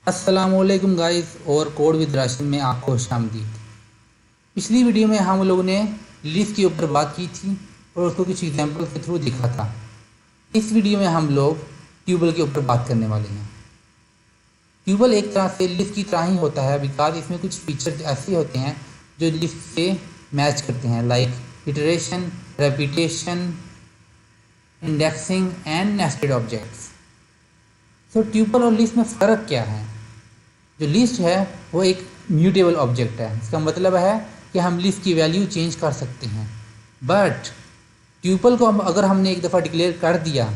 अस्सलामुअलैकुम गाइस और code with Rashid में आपको खुशामदीद। पिछली वीडियो में हम लोगों ने लिस्ट के ऊपर बात की थी और उसको कुछ एग्जांपल के थ्रू दिखा था। इस वीडियो में हम लोग ट्यूबल के ऊपर बात करने वाले हैं। ट्यूबल एक तरह से लिस्ट की तरह ही होता है, बिकॉज इसमें कुछ फीचर्स ऐसे होते हैं जो लिस्ट से मैच करते हैं, like iteration, repetition, indexing and nested objects. तो ट्यूपल और लिस्ट में फ़र्क क्या है? जो लिस्ट है वो एक म्यूटेबल ऑब्जेक्ट है। इसका मतलब है कि हम लिस्ट की वैल्यू चेंज कर सकते हैं, बट ट्यूपल को अगर हमने एक दफ़ा डिक्लेयर कर दिया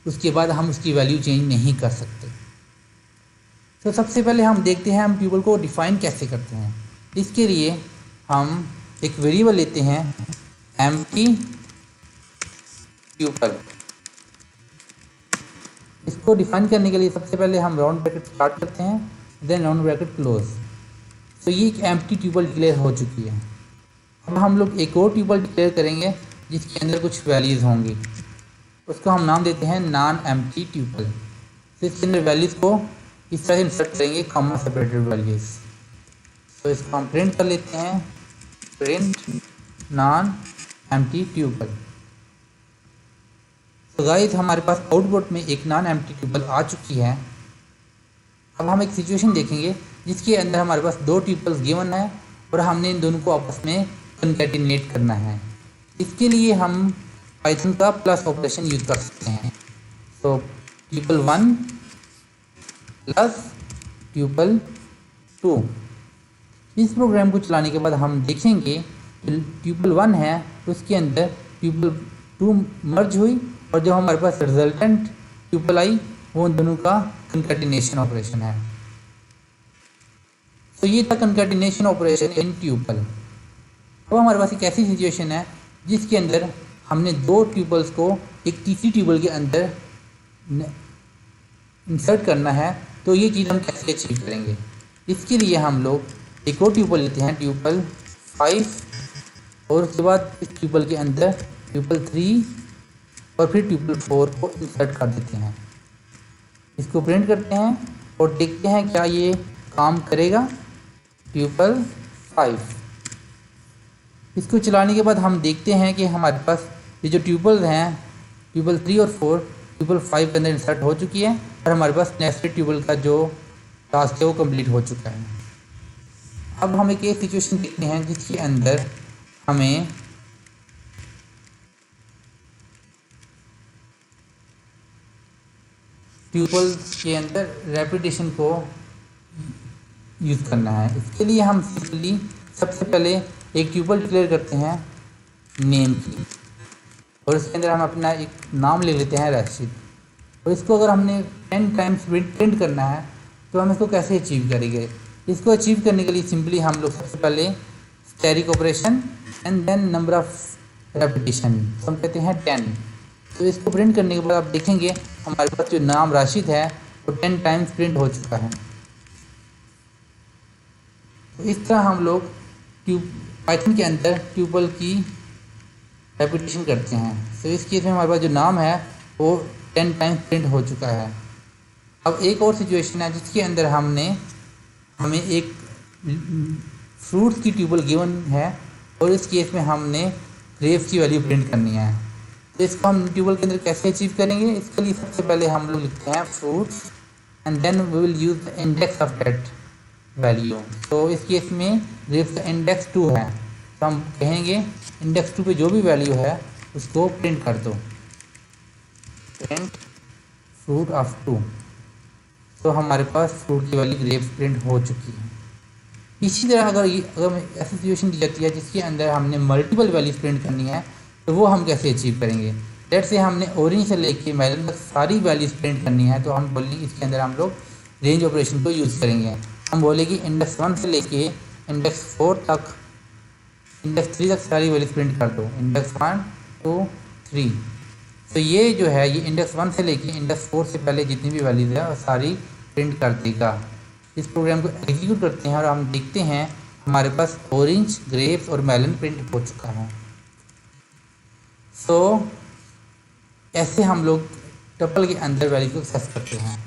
उसके बाद हम उसकी वैल्यू चेंज नहीं कर सकते। तो सबसे पहले हम देखते हैं हम ट्यूपल को डिफ़ाइन कैसे करते हैं। इसके लिए हम एक वेरिएबल लेते हैं एम्प्टी ट्यूपल। इसको डिफाइन करने के लिए सबसे पहले हम राउंड ब्रैकेट स्टार्ट करते हैं, देन राउंड ब्रैकेट क्लोज। तो ये एक एम्प्टी ट्यूपल डिक्लेयर हो चुकी है। अब हम लोग एक और ट्यूपल डिक्लेयर करेंगे जिसके अंदर कुछ वैल्यूज़ होंगी। उसको हम नाम देते हैं नॉन एम्प्टी ट्यूपल। तो इसके अंदर वैल्यूज़ को इस तरह से इंसर्ट करेंगे, कॉमा सेपरेटेड वैल्यूज़। तो इसको हम प्रिंट कर लेते हैं, प्रिंट नॉन एम्प्टी ट्यूपल। तो गाइस हमारे पास आउटपुट में एक नॉन एम्प्टी ट्यूपल आ चुकी है। अब हम एक सिचुएशन देखेंगे जिसके अंदर हमारे पास दो ट्यूपल्स गिवन है और हमने इन दोनों को आपस में कंकैटिनेट करना है। इसके लिए हम पाइथन का प्लस ऑपरेशन यूज कर सकते हैं। तो ट्यूपल 1 प्लस ट्यूपल 2। इस प्रोग्राम को चलाने के बाद हम देखेंगे ट्यूपल 1 है तो उसके अंदर ट्यूपल 2 मर्ज हुई और जो हमारे पास रिजल्टेंट ट्यूपल आई वो उन दोनों का कंकैटिनेशन ऑपरेशन है। तो ये था कंकैटिनेशन ऑपरेशन इन ट्यूपल। अब हमारे पास एक ऐसी सिचुएशन है जिसके अंदर हमने दो ट्यूपल्स को एक तीसरी ट्यूपल के अंदर इंसर्ट करना है। तो ये चीज़ हम कैसे अचीव करेंगे? इसके लिए हम लोग एक और ट्यूपल लेते हैं, ट्यूपल 5, और उसके बाद इस ट्यूपल के अंदर ट्यूपल 3 और फिर ट्यूपल 4 को इंसर्ट कर देते हैं। इसको प्रिंट करते हैं और देखते हैं क्या ये काम करेगा। ट्यूपल 5 इसको चलाने के बाद हम देखते हैं कि हमारे पास ये जो ट्यूपल्स हैं, ट्यूपल 3 और 4 ट्यूपल 5 के अंदर इंसर्ट हो चुकी है और हमारे पास नेस्टेड ट्यूपल का जो टास्क है वो कंप्लीट हो चुका है। अब हम एक सिचुएशन देखते हैं जिसके अंदर हमें ट्यूपल के अंदर रेपिटेशन को यूज़ करना है। इसके लिए हम सिंपली सबसे पहले एक ट्यूपल डिक्लेयर करते हैं नेम की, और इसके अंदर हम अपना एक नाम ले लेते हैं राशिद। और इसको अगर हमने 10 टाइम्स प्रिंट करना है तो हम इसको कैसे अचीव करेंगे? इसको अचीव करने के लिए सिंपली हम लोग सबसे पहले static operation and then number of repetition, हम कहते हैं 10। तो इसको प्रिंट करने के बाद आप देखेंगे हमारे पास जो नाम राशिद है वो 10 टाइम्स प्रिंट हो चुका है। तो इस तरह हम लोग पाइथन के अंदर ट्यूपल की रेपिटेशन करते हैं। तो इस केस में हमारे पास जो नाम है वो 10 टाइम्स प्रिंट हो चुका है। अब एक और सिचुएशन है जिसके अंदर हमें एक फ्रूट्स की ट्यूपल गिवन है और इस केस में हमने ग्रेप्स की वैल्यू प्रिंट करनी है। तो इसको हम ट्यूबल के अंदर कैसे अचीव करेंगे? इसके लिए सबसे पहले हम लोग लिखते हैं fruits and then we will use the index of that value. तो इस केस में ग्रेप्स का इंडेक्स 2 है, तो हम कहेंगे इंडेक्स 2 पे जो भी वैल्यू है उसको प्रिंट कर दो, प्रिंट फ्रूट ऑफ 2। तो हमारे पास फ्रूट की वैल्यू ग्रेप्स प्रिंट हो चुकी है। इसी तरह अगर ऐसी सिचुएशन दी जाती है जिसके अंदर हमने मल्टीपल वैल्यूज प्रिंट करनी है तो वो हम कैसे अचीव करेंगे? लेट से हमने ऑरेंज से लेके मेलन तक सारी वैल्यूज प्रिंट करनी है, तो हम बोलेंगे इसके अंदर हम लोग रेंज ऑपरेशन को यूज़ करेंगे। हम बोलेंगे इंडेक्स 1 से लेके इंडेक्स 4 तक, इंडेक्स 3 तक सारी वैल्यूज प्रिंट कर दो, इंडेक्स 1 2 3। तो ये जो है ये इंडेक्स 1 से लेके इंडेक्स 4 से पहले जितनी भी वैल्यूज है वो सारी प्रिंट कर देगा। इस प्रोग्राम को एग्जीक्यूट करते हैं और हम देखते हैं हमारे पास ऑरेंज, ग्रेप्स और मेलन प्रिंट हो चुका है। तो ऐसे हम लोग टपल के अंदर वैल्यू को एक्सेस करते हैं।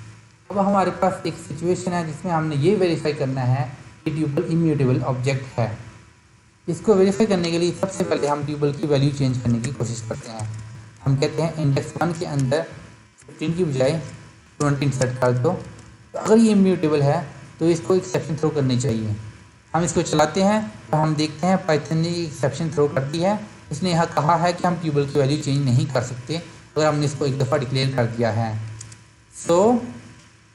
अब हमारे पास एक सिचुएशन है जिसमें हमने ये वेरीफाई करना है कि ट्यूपल इम्यूटेबल ऑब्जेक्ट है। इसको वेरीफाई करने के लिए सबसे पहले हम ट्यूपल की वैल्यू चेंज करने की कोशिश करते हैं। हम कहते हैं इंडेक्स 1 के अंदर 15 की बजाय 20 इंसर्ट कर दो। तो अगर ये इम्यूटेबल है तो इसको एक्सेप्शन थ्रो करनी चाहिए। हम इसको चलाते हैं तो हम देखते हैं पाइथन ने एक्सेप्शन थ्रो कर दी है। इसने यहाँ कहा है कि हम ट्यूपल की वैल्यू चेंज नहीं कर सकते अगर हमने इसको एक दफ़ा डिक्लेयर कर दिया है। सो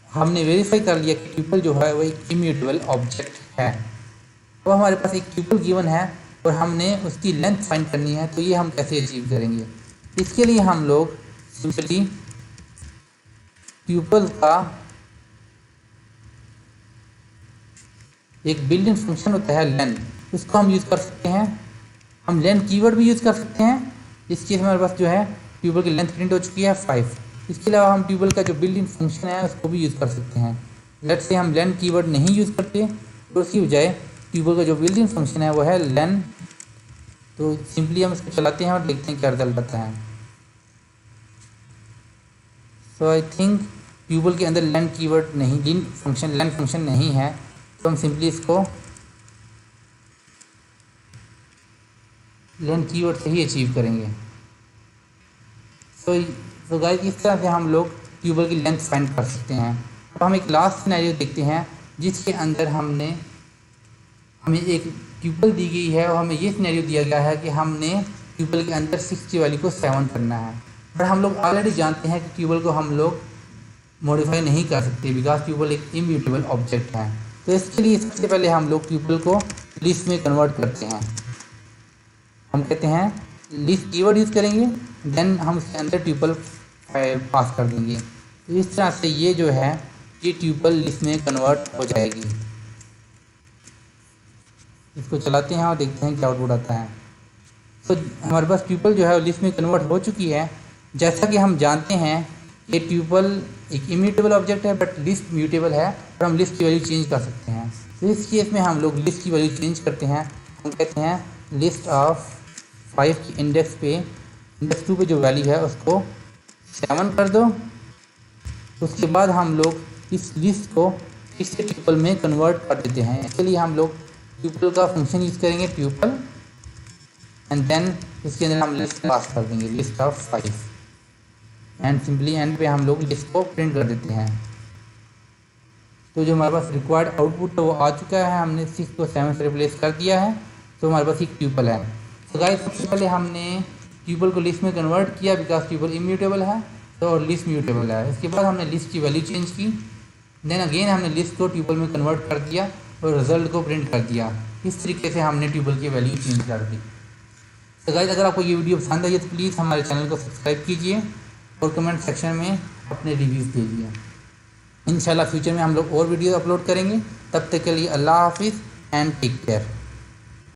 हमने वेरीफाई कर लिया कि ट्यूपल जो है वो एक इम्यूटेबल ऑब्जेक्ट है। अब हमारे पास एक ट्यूपल गिवन है और हमने उसकी लेंथ फाइंड करनी है। तो ये हम कैसे अचीव करेंगे? इसके लिए हम लोग सिंपली ट्यूपल का एक बिल्ट इन फंक्शन होता है लेन, उसको हम यूज़ कर सकते हैं। हम लेन कीवर्ड भी यूज़ कर सकते हैं। इस केस में हमारे पास जो है ट्यूबल की लेंथ प्रिंट हो चुकी है 5। इसके अलावा हम ट्यूबल का जो बिल्ट इन फंक्शन है उसको भी यूज़ कर सकते हैं। लेट्स से हम लेन कीवर्ड नहीं यूज़ करते तो उसकी बजाय ट्यूबल का जो बिल्ट इन फंक्शन है वो है लेन। तो सिंपली हम इसको चलाते हैं और देखते हैं क्या रिजल्ट आता है। सो आई थिंक ट्यूबल के अंदर लेन कीवर्ड नहीं, लेन फंक्शन नहीं है, तो हम सिंपली इसको लेन कीवर्ड से ही अचीव करेंगे। सो गाइस इस तरह से हम लोग ट्यूबल की लेंथ फाइंड कर सकते हैं। अब हम एक लास्ट सिनेरियो देखते हैं जिसके अंदर हमें एक ट्यूबल दी गई है और हमें ये सिनेरियो दिया गया है कि हमने ट्यूबल के अंदर 6 की वैल्यू को 7 करना है। पर हम लोग ऑलरेडी जानते हैं कि ट्यूबल को हम लोग मॉडिफाई नहीं कर सकते बिकॉज ट्यूबल एक इम्यूटेबल ऑब्जेक्ट है। तो इसके लिए सबसे पहले हम लोग ट्यूबल को लिस्ट में कन्वर्ट करते हैं। हम कहते हैं लिस्ट कीवर्ड यूज़ करेंगे, देन हम उसके अंदर ट्यूपल पास कर देंगे। तो इस तरह से ये जो है ये ट्यूपल लिस्ट में कन्वर्ट हो जाएगी। इसको चलाते हैं और देखते हैं क्या आउटपुट आता है। तो हमारे पास ट्यूपल जो है लिस्ट में कन्वर्ट हो चुकी है। जैसा कि हम जानते हैं कि ट्यूपल एक इम्यूटेबल ऑब्जेक्ट है बट लिस्ट म्यूटेबल है और हम लिस्ट की वैल्यू चेंज कर सकते हैं। तो इस केस में हम लोग लिस्ट की वैल्यू चेंज करते हैं। हम कहते हैं लिस्ट ऑफ 5 की इंडेक्स पे इंडेक्स 2 पे जो वैल्यू है उसको 7 कर दो। उसके बाद हम लोग इस लिस्ट को इस ट्यूपल में कन्वर्ट कर देते हैं। इसके लिए हम लोग ट्यूपल का फंक्शन यूज़ करेंगे ट्यूपल एंड देन इसके अंदर हम लिस्ट पास कर देंगे list of 5 and simply and पे हम लोग लिस्ट को प्रिंट कर देते हैं। तो जो हमारे पास रिक्वायर्ड आउटपुट है वो आ चुका है। हमने 6 को 7 से रिप्लेस कर दिया है। तो हमारे पास एक ट्यूपल है। तो गाइस सबसे पहले हमने ट्यूपल को लिस्ट में कन्वर्ट किया बिकॉज ट्यूपल इम्यूटेबल है तो लिस्ट म्यूटेबल है। इसके बाद हमने लिस्ट की वैल्यू चेंज की, देन अगेन हमने लिस्ट को ट्यूपल में कन्वर्ट कर दिया और रिजल्ट को प्रिंट कर दिया। इस तरीके से हमने ट्यूपल की वैल्यू चेंज कर दी। तो गाइस अगर आपको ये वीडियो पसंद आई है तो प्लीज़ हमारे चैनल को सब्सक्राइब कीजिए और कमेंट सेक्शन में अपने रिव्यूज़ दीजिए। इंशाल्लाह फ्यूचर में हम लोग और वीडियो अपलोड करेंगे। तब तक के लिए अल्लाह हाफिज़ एंड टेक केयर।